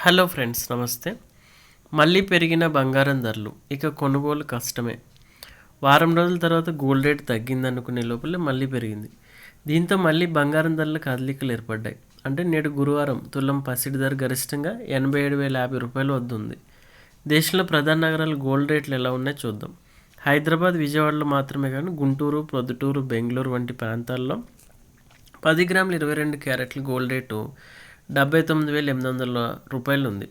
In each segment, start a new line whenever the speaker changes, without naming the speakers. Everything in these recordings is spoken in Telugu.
హలో ఫ్రెండ్స్, నమస్తే. మళ్ళీ పెరిగిన బంగారం ధరలు ఇక కొనుగోలు కష్టమే. వారం రోజుల తర్వాత గోల్డ్ రేట్ తగ్గిందనుకునే లోపలే మళ్ళీ పెరిగింది. దీంతో మళ్ళీ బంగారం ధరల కదలికలు ఏర్పడ్డాయి. అంటే నేడు గురువారం తులం పసిడి ధర గరిష్టంగా 87,050 వద్ద ఉంది. దేశంలో ప్రధాన నగరాల గోల్డ్ రేట్లు ఎలా ఉన్నాయో చూద్దాం. హైదరాబాద్, విజయవాడలో మాత్రమే కానీ గుంటూరు, ప్రొద్దుటూరు, బెంగళూరు వంటి ప్రాంతాల్లో 10 గ్రాముల 22 క్యారెట్ల గోల్డ్ రేటు 79,800 ఉంది.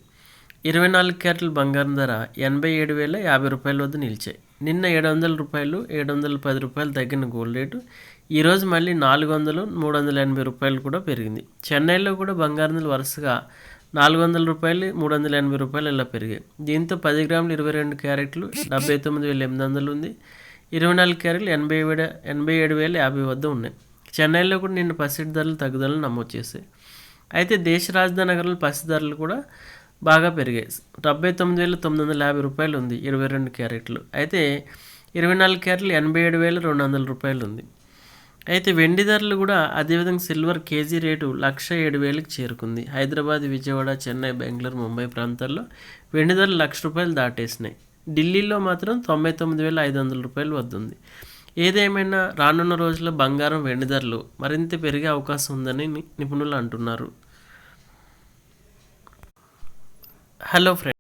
24 క్యారెట్ల బంగారం ధర 87,050 వద్ద నిలిచాయి. నిన్న రూపాయలు, 710 తగ్గిన గోల్డ్ రేటు ఈరోజు మళ్ళీ 400, 380 రూపాయలు కూడా పెరిగింది. చెన్నైలో కూడా బంగారం ధరలు వరుసగా 400 రూపాయలు, 380 రూపాయలు ఇలా పెరిగాయి. దీంతో 10 గ్రాముల 22 క్యారెట్లు 79,800 ఉంది. 24 క్యారెట్లు 87,050 వద్ద ఉన్నాయి. చెన్నైలో కూడా నిన్న పసిడి ధరలు తగ్గుదలను నమోదు చేశాయి. అయితే దేశ రాజధాని నగరంలో పసిడి ధరలు కూడా బాగా పెరిగాయి. 79,950 ఉంది 22 క్యారెట్లు. అయితే 24 క్యారెట్లు 87,200 ఉంది. అయితే వెండి ధరలు కూడా అదేవిధంగా సిల్వర్ కేజీ రేటు 1,07,000కి చేరుకుంది. హైదరాబాద్, విజయవాడ, చెన్నై, బెంగళూరు, ముంబై ప్రాంతాల్లో వెండి ధరలు ₹1,00,000 దాటేసినాయి. ఢిల్లీలో మాత్రం 99,500 వద్ద ఉంది. ఏదేమైనా రానున్న రోజుల్లో బంగారం, వెండి ధరలు మరింత పెరిగే అవకాశం ఉందని నిపుణులు అంటున్నారు. Hello friends.